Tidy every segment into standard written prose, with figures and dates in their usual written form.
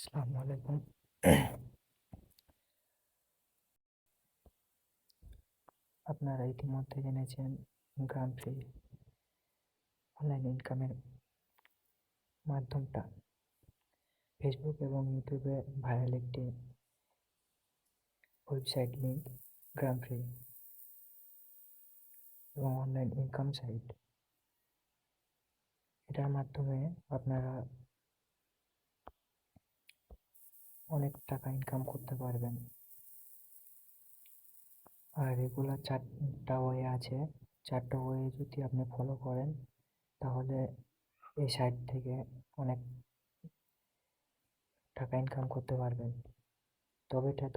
আসসালামু আলাইকুম। আপনারা ইতিমধ্যে জেনেছেন গ্রাম ফ্রি অনলাইন ইনকামের মাধ্যমটা ফেসবুক এবং ইউটিউবে ভাইরাল একটি ওয়েবসাইট লিঙ্ক গ্রাম ফ্রি এবং অনলাইন ইনকাম সাইট। এটার মাধ্যমে আপনারা অনেক টাকা ইনকাম করতে পারবেন। আর রেগুলার 4টা ওয়ে আছে। 4টা ওয়ে যদি আপনি ফলো করেন তাহলে এই সাইট থেকে অনেক টাকা ইনকাম করতে পারবেন। তবে এটা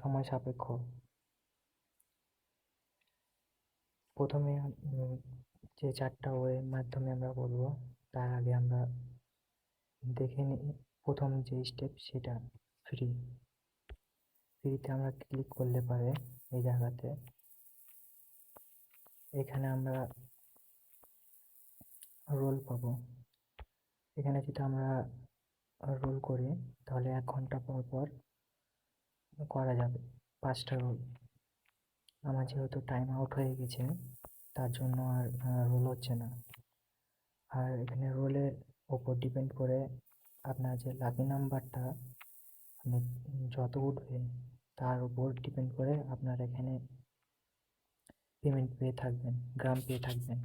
সময় সাপেক্ষ। প্রথমে যে 4টা ওয়ের মাধ্যমে আমরা বলবো তার আগে আমরা দেখে নিই প্রথম যে স্টেপ সেটা ফ্রিতে আমরা ক্লিক করলে পারে এই জায়গাতে এখানে আমরা রোল পাবো। এখানে যদি আমরা রোল করি তাহলে 1 ঘন্টা পর পর করা যাবে 5টা রোল। আমার যেহেতু টাইম আউট হয়ে গেছে তার জন্য আর রোল হচ্ছে না। আর এখানে রোলের ওপর ডিপেন্ড করে আপনার যে লাকি নাম্বারটা মানে যত উঠবে তার উপর ডিপেন্ড করে আপনার এখানে পেমেন্ট পেয়ে থাকবেন, গ্রাম পেয়ে থাকবেন।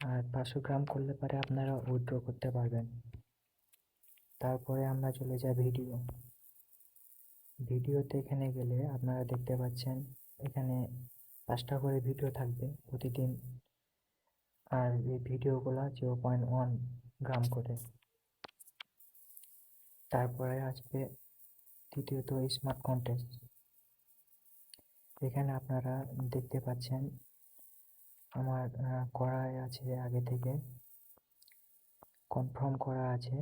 আর 500 গ্রাম করলে পরে আপনারা উইথড্র করতে পারবেন। তারপরে আমরা চলে যাই ভিডিওতে। এখানে গেলে আপনারা দেখতে পাচ্ছেন এখানে 5টা করে ভিডিও থাকবে প্রতিদিন। আর এই ভিডিওগুলো 0.1 গ্রাম করে। তারপরে আসবে তৃতীয়ত স্মার্ট কন্টেস্ট। এখানে আপনারা দেখতে পাচ্ছেন আমার করা আছে, আগে থেকে কনফার্ম করা আছে,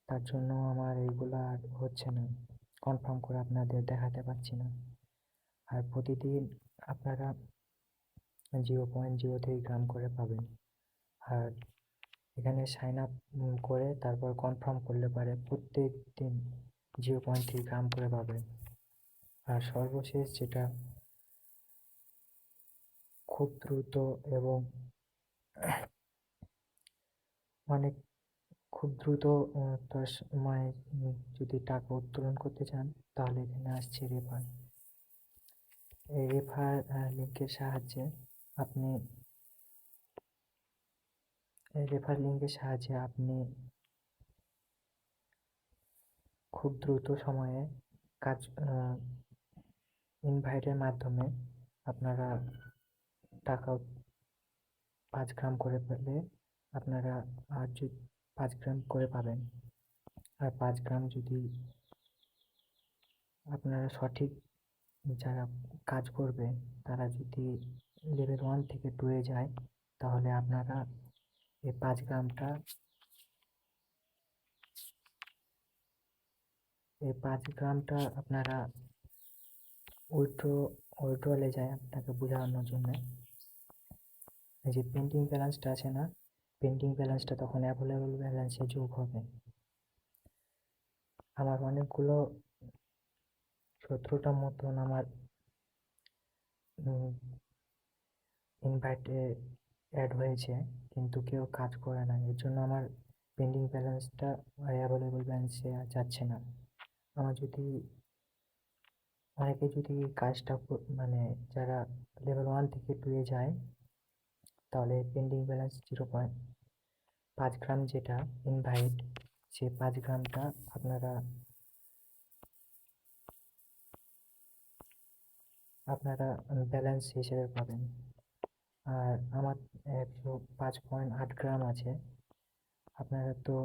তার জন্য আমার এইগুলো আর হচ্ছে না, কনফার্ম করে আপনাদের দেখাতে পারছি না। আর প্রতিদিন আপনারা 0.03 গ্রাম করে পাবেন। আর এখানে সাইন আপ করে তারপর কনফার্ম করলে পারে প্রত্যেক দিন 0.3 গ্রাম করে পাবেন। আর সর্বশেষ যেটা খুব দ্রুত এবং অনেক খুব দ্রুত তার সময় যদি টাকা উত্তোলন করতে চান তাহলে এখানে আসছে রেফার। এই লিঙ্কের সাহায্যে আপনি খুব দ্রুত সময়ে কাজ ইনভাইটের মাধ্যমে আপনারা টাকা 5 গ্রাম করে পেলে আপনারা আর 5 গ্রাম করে পাবেন। আর 5 গ্রাম যদি আপনারা সঠিক যারা কাজ করবে তারা যদি লেভেল 1 থেকে 2 এ যায় তাহলে আপনারা এই 5 গ্রামটা আপনারা উইথড্রলে যায়। আপনাকে বোঝানোর জন্য এই যে পেন্ডিং ব্যালেন্সটা আছে না, পেন্ডিং ব্যালেন্সটা তখন অ্যাভেলেবল ব্যালেন্সে যোগ হবে। আমার অনেকগুলো 17টার মতন আমার ইনভাইটে অ্যাড হয়েছে, কিন্তু কেউ কাজ করে না। এর জন্য আমার পেন্ডিং ব্যালেন্সটা অ্যাভেলেবল ব্যালেন্সে যাচ্ছে না। আমার যদি অনেকে যদি কাজটা মানে যারা লেভেল 1 থেকে 2 এ যায় তাহলে পেন্ডিং ব্যালেন্স 0.5 গ্রাম যেটা ইনভাইট, সেই 5 গ্রামটা আপনারা ব্যালেন্স হিসেবে পাবেন। আর আমার 105.8 গ্রাম আছে। আপনারা তো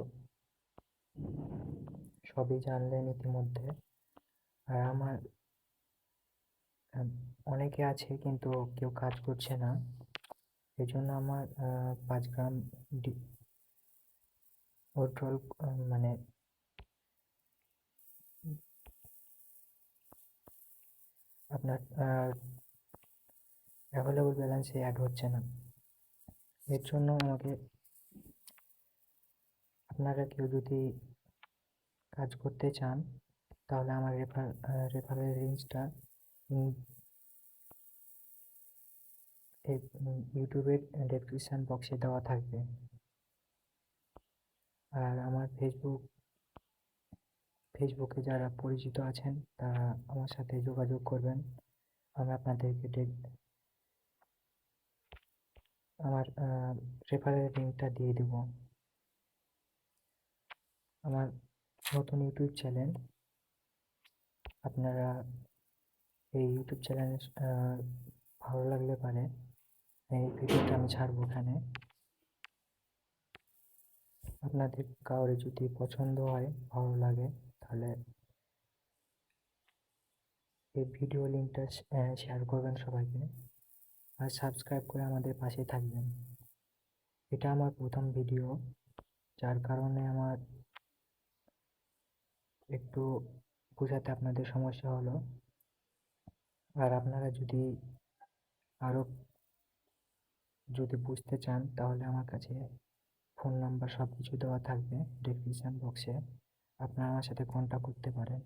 সবই জানলেন ইতিমধ্যে। আর আমার অনেকে আছে কিন্তু কেউ কাজ করছে না, এই জন্য আমার 5 গ্রাম উইথড্রল মানে আপনার অ্যাভেলেবল ব্যালেন্সে অ্যাড হচ্ছে না। এর জন্য আপনারা কেউ যদি কাজ করতে চান তাহলে আমার রেফারেল লিঙ্কটা এই ইউটিউবের ডেসক্রিপশন বক্সে দেওয়া থাকবে। আর আমার ফেসবুকে যারা পরিচিত আছেন তারা আমার সাথে যোগাযোগ করবেন। আমি আপনাদেরকে আমার রেফারেল লিঙ্কটা দিয়ে দেব। আমার নতুন ইউটিউব চ্যানেল, আপনারা এই ইউটিউব চ্যানেল ভালো লাগলে পারে এই ভিডিওটা আমি ছাড়বো এখানে। আপনাদের কাউরে যদি পছন্দ হয়, ভালো লাগে, তাহলে এই ভিডিও লিঙ্কটা শেয়ার করবেন সবাইকে, আর সাবস্ক্রাইব করে আমাদের পাশে থাকবেন। এটা আমার প্রথম ভিডিও, যার কারণে আমার একটু বোঝাতে আপনাদের সমস্যা হলো। আর আপনারা আরও যদি বুঝতে চান তাহলে আমার কাছে ফোন নাম্বার সব কিছু দেওয়া থাকবে ডেসক্রিপশন বক্সে, আপনারা আমার সাথে কন্ট্যাক্ট করতে পারেন।